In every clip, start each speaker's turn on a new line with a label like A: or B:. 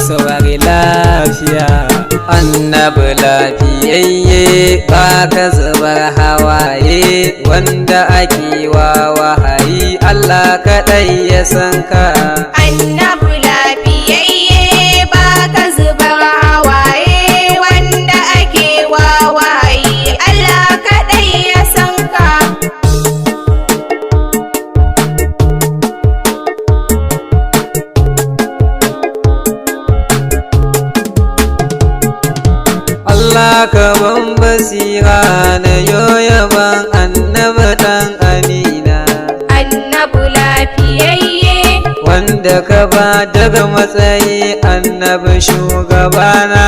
A: saurari lafiya. Annabi lafiyayye ba ka zubar hawaye, wanda ake wa wahayi Allah kaɗai ya san ka.
B: Annabi lafiyayye ba ka zubar hawaye, wanda ake wa wahayi Allah kaɗai ya san ka.
A: Allah ka ban basira na yoyaban annabi dan amina,
B: Annabi lafiyayye
A: wanda ka ba daga matsayi annabi shugabana.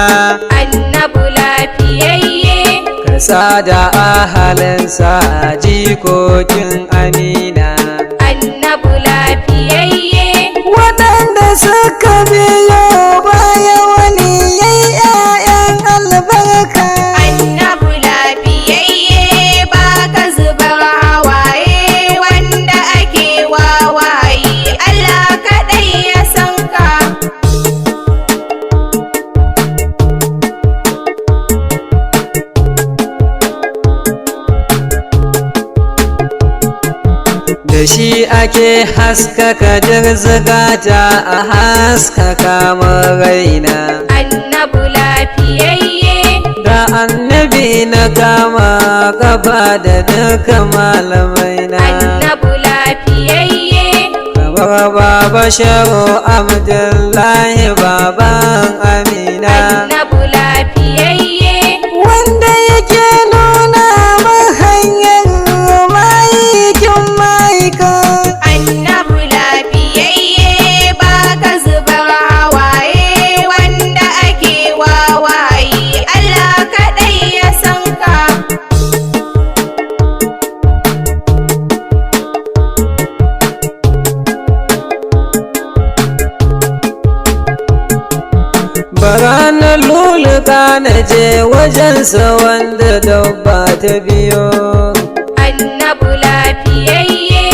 B: Annabi lafiyayye
A: Ka sa da ahalinsa jikokin amina,
B: Annabi lafiyayye
A: waɗanda suka biyo baya wani ‘ya'yan albarka.
B: Annabi lafiyayye ba ka zubar hawaye, wanda ake wa wahayi Allah kaɗai ya san ka.
A: Da shi ake haskaka jirzigata a haskaka raina.
B: Annabi lafiyayye
A: Da annabi na kama gaba da duka malamaina,
B: Annabi lafiyayye
A: kamar baba Shehu Abdullahi baban Amina,
B: Annabi lafiyayye
A: wanda yake nuna min hanyar maikin maika.
B: Annabi lafiyayye ba ka zubar hawaye, wanda ake wa wahayi Allah kaɗai ya san ka.
A: Bara na luluka na je wajensa wanda dabba ta biyo,
B: Annabi lafiyayye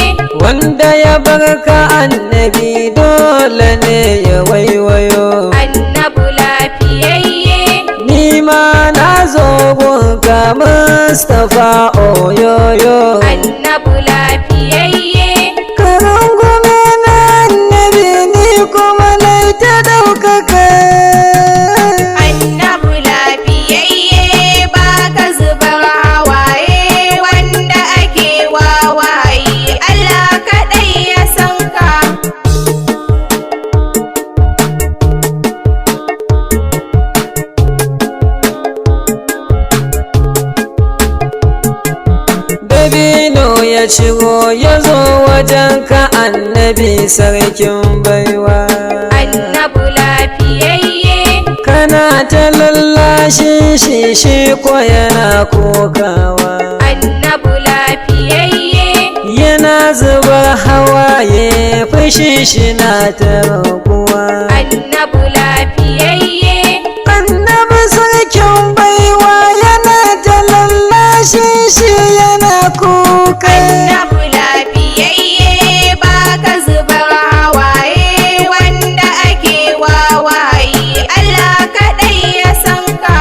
A: wanda ya barka annabi dole ne ya waiwayo.
B: Annabi lafiyayye
A: Ni ma na zo gunka Mustapha oyoyo,
B: Annabi lafiyayye
A: ka rungume na annabi ni kuma na ta ɗaukaka.
B: Annabi lafiyayye ba ka zubar hawaye, wanda ake wa wahayi Allah kaɗai ya san ka.
A: Dabino ya ciro ya zo wajenka annabi sarkin baiwa,
B: Annabi lafiyayye
A: kana ta lallashin shi ko yana kokawa,
B: Annabi lafiyayye
A: yana zubar hawaye fushi shi na ta raguwa.
B: Annabi lafiyayye
A: Annabi sarkin baiwa yana ta lallashin shi yana kuka.
B: Annabi lafiyayye ba ka zubar hawaye, wanda ake wa wahayi Allah kaɗai ya san ka.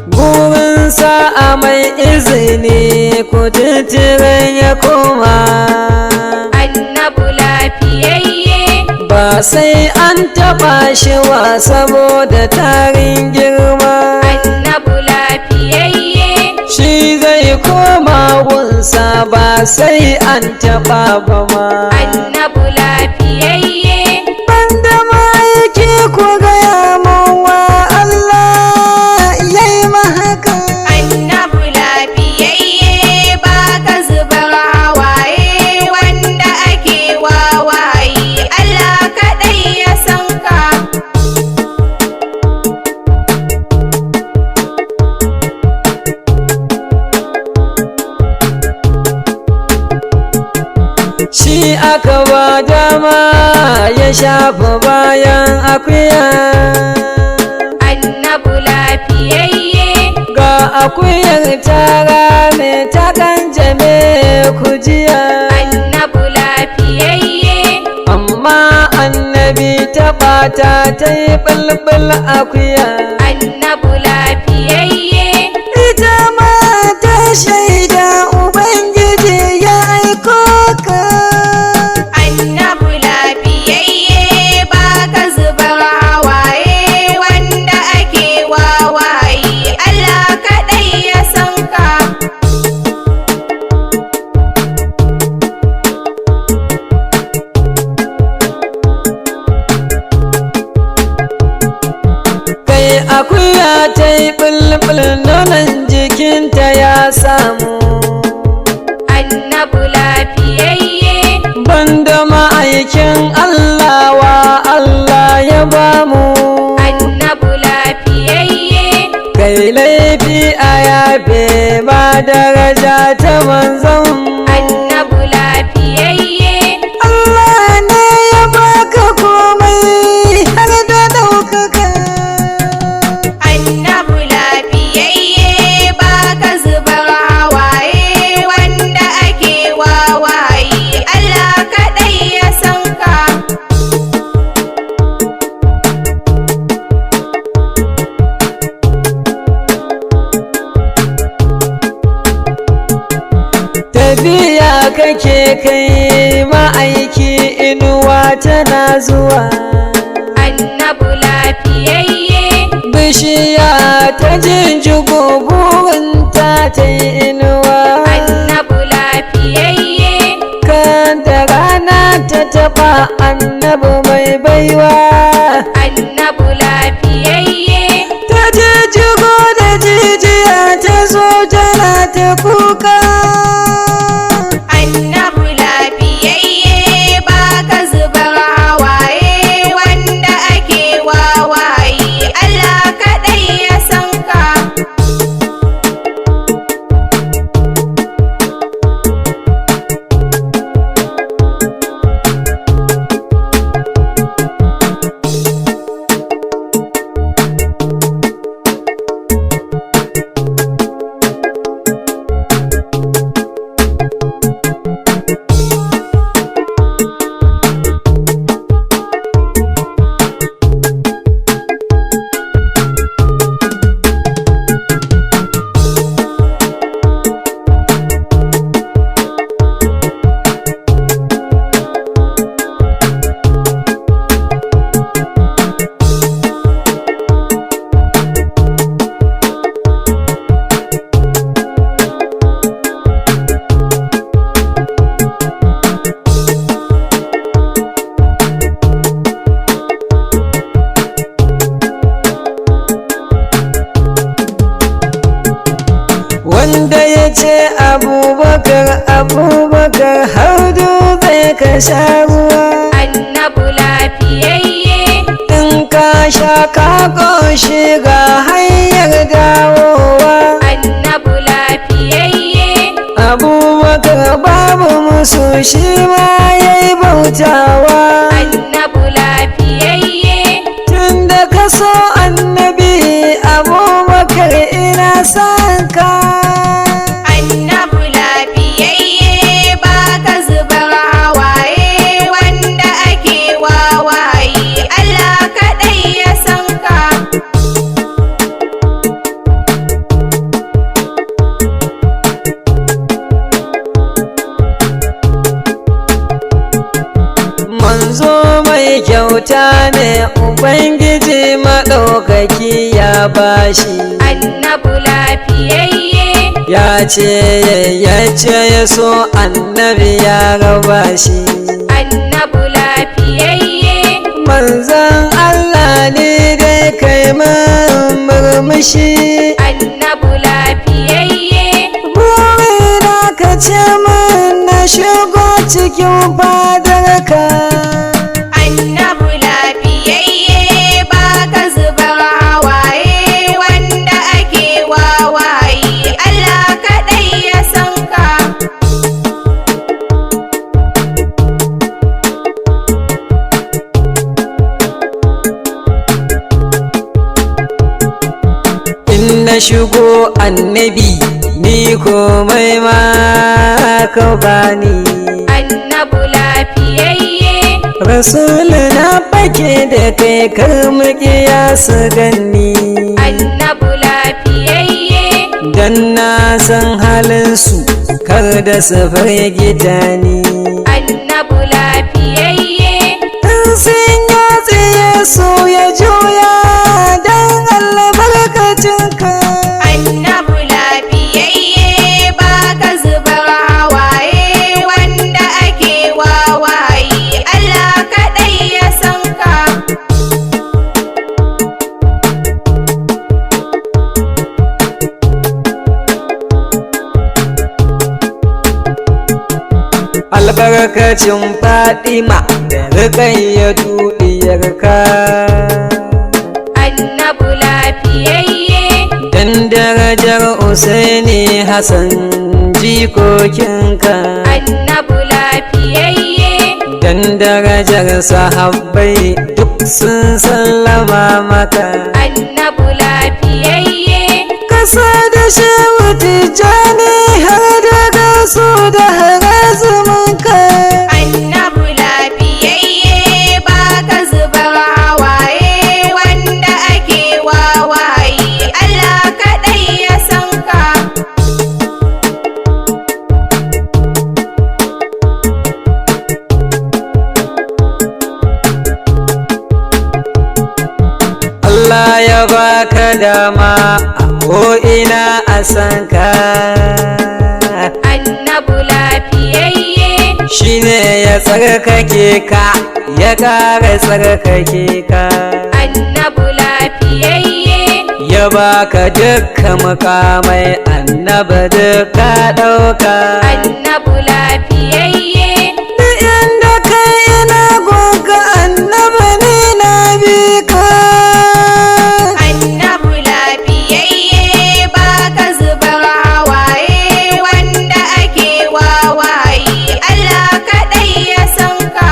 A: Burinsa a mai izini kututturen ya koma,
B: Annabi lafiyayye
A: ba sai an taɓa shi wa saboda tarin girma.
B: Annabi lafiyayye
A: Shi zai koma gunsa ba sai an taɓa ba ma.
B: Annabi lafiyayye
A: Banda ma'aiki ku gaya mun wa Allah ya yi mahaka.
B: Annabi lafiyayye ba ka zubar hawaye, wanda ake wa wahayi Allah kaɗai ya san ka.
A: Shi aka ba dama ya shafa bayan akuya,
B: Annabi lafiyayye
A: ga akuyar tara me ta kanjame kujiya.
B: annabu lafiyayye,
A: Amma annabi ta ɓata ta yi ɓulɓul akuya.
B: annabu lafiyayye,
A: Ita ma ta shaida Ubangiji ya aiko ka.
B: annabu lafiyayye, ba ka zubar hawaye wanda ake wawaye, Allah kaɗai ya san ka.
A: Kai akuya ta yi ɓulɓul nonon jikinta ya samu.
B: annabu lafiyayye,
A: Banda ma'aikin Allah wa Allah ya bamu.
B: annabu lafiyayye,
A: Kai laifi a yafe ba daraja ta manzon.
B: annabu lafiyayye,
A: Allah ne ya baka komai har da ɗaukaka.
B: annabu lafiyayye, ba ka zubar hawaye wanda ake wawaye, Allah kaɗai ya san ka.
A: Tafiya kake kai ma'aiki inuwa tana zuwa.
B: annabu lafiyayye,
A: Bishiya ta jinjigo burinta ta yi inuwa.
B: annabu lafiyayye,
A: Kan da rana ta taɓa annabi mai baiwa.
B: annabu lafiyayye,
A: Ta jijigo da jijiya ta zo tana ta kuka.
B: annabu lafiyayye, ba ka zubar hawaye wanda ake wawaye, Allah kaɗai ya san ka.
A: Wanda ya ce abubakar abubakar har dutse ka sha ruwa.
B: annabu lafiyayye,
A: In ka sha ka ƙoshi ga hanyar dawowa.
B: annabu lafiyayye,
A: Abubakar babu musu shi ma ya yi bautawa.
B: annabu lafiyayye,
A: Tun da ka so annabi abubakar ina son ka.
B: annabu lafiyayye, ba ka zubar hawaye wanda ake wawaye, Allah kaɗai ya san ka.
A: Manzo mai kyauta ne Ubangiji maɗaukaki ya bashi.
B: annabu lafiyayye,
A: Ya ce ya so annabi ya raba shi.
B: annabu lafiyayye,
A: Manzon Allah ne dai kai min murmushi.
B: annabu lafiyayye,
A: Burina ka ce min na shigo cikin fadarka.
B: annabu lafiyayye, ba ka zubar hawaye wanda ake wawaye, Allah kaɗai ya san ka.
A: shigo annabi ni komai ma ka bani.
B: Annabu lafiyayye,
A: Rasul na fake da kai kar maƙiya su ganni.
B: Annabu lafiyayye,
A: Dan na san halinsu kar da su firgita ni.
B: Annabu lafiyayye,
A: In sun ya tsaye so ya juya dan albarkacinka.
B: Annabu lafiyayye, ba ka zubar hawaye wanda ake wawaye, Allah kaɗai ya san ka.
A: Albarkacin Fatima da Ruqayyatu diyarka.
B: Annabu lafiyayye,
A: Dan darajar Usaini Hassan jikokinka.
B: Annabu lafiyayye,
A: Dan darajar sahabbai duk sun sallama maka.
B: Annabu lafiyayye,
A: Kasa da Shehu Tijjani har da gasu da harazuminka.
B: Annabu lafiyayye, ba ka zubar hawaye wanda ake wawaye, Allah kaɗai ya san ka.
A: Allah ya baka dama a ko'ina a san ka.
B: Annabu lafiyayye,
A: Shi ne ya tsarkake ka ya ƙara tsarkake ka.
B: Annabu lafiyayye,
A: Ya baka dukkan mukamai annaba duka ɗauka.
B: Annabu lafiyayye,
A: Duk inda kai ina goga annaba ne na bi ka.
B: Annabu lafiyayye, ba ka zubar hawaye wanda ake wawaye, Allah kaɗai ya san ka.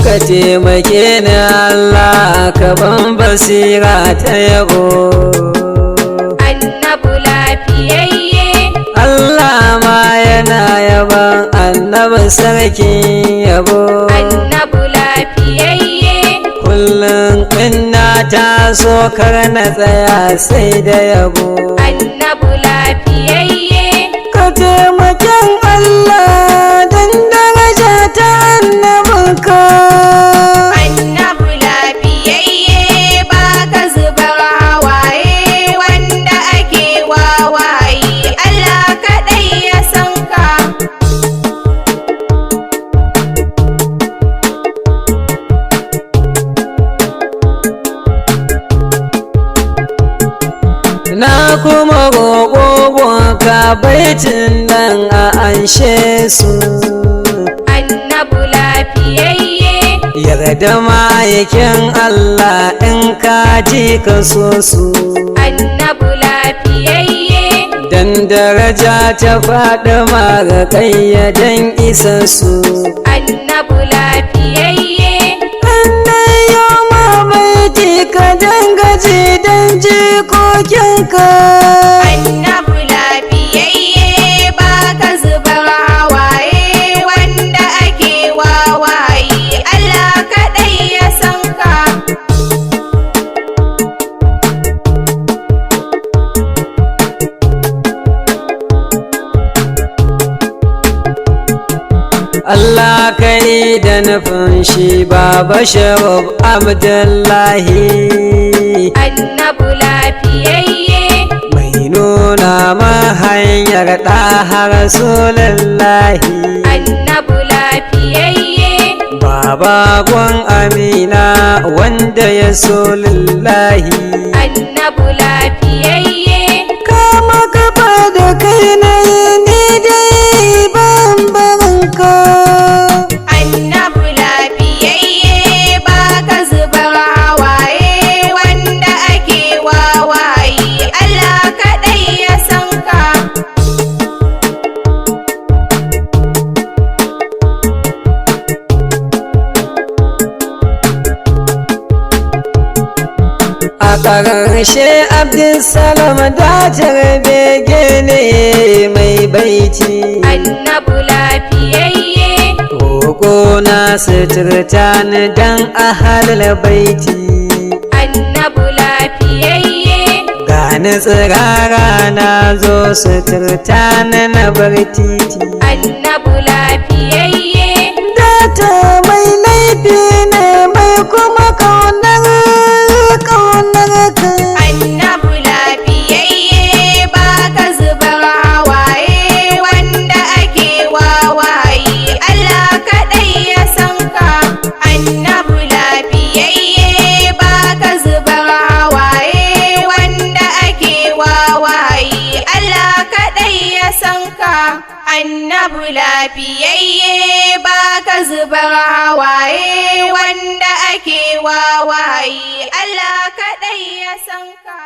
A: Ka taimake ni Allah ka ban basira ta yabo.
B: Annabu lafiyayye,
A: Allah ma yana yaban annabi sarkin yabo.
B: Annabu lafiyayye,
A: Kullum ina taso kar na tsaya sai da yabo.
B: Annabu lafiyayye,
A: Ka taimaken Allah dan daraja ta annabinka.
B: Annabu lafiyayye, ba ka zubar hawaye wanda ake wawaye, Allah kaɗai ya san ka.
A: Na kuma roƙo ka baitin nan a anshe su.
B: Annabu lafiyayye,
A: Yarda ma'aikin Allah in ka ji ka so su.
B: Annabu lafiyayye,
A: Dan daraja ta faɗi mara ƙayyadan isa su.
B: Annabu lafiyayye,
A: Annai yau mamaiti ka dangaji dan jikokinka.
B: Annabu lafiyayye, ba ka zubar hawaye wanda ake wawaye, Allah. Allah.
A: Allah kai da nufin shi Baba Sharif Abdullahi
B: Annabu lafiyayye
A: mai nuna ma hanyar ɗaha Rasulullahi.
B: Annabu lafiyayye
A: Baba gwan Amina wanda ya so lillahi.
B: Annabu lafiyayye
A: Kama gaba da kai na ni dai ban barinka.
B: Annabu lafiyayye ba ka zubar hawaye wanda ake wawaye, Allah kaɗai ya san ka.
A: ƙarshe Abdulsalam dajar bege ne mai baiti.
B: Annabi lafiyayye,
A: roƙo na suturta ni dan ahalal baiti.
B: Annabi lafiyayye,
A: gani tsirara na zo suturta ni na bar titi.
B: Annabi lafiyayye,
A: data mai laifi ne mai kuma ƙaunar ka.
B: Annabi lafiyayye, ba ka zubar hawaye wanda ake wawaye, Allah kaɗai ya san ka. Annabi lafiyayye, ba ka zubar hawaye wanda ake wawaye, Allah kaɗai ya san ka. Annabi lafiyayye, ba ka zubar hawaye wanda ake wawaye, Allah kaɗai ya san ka.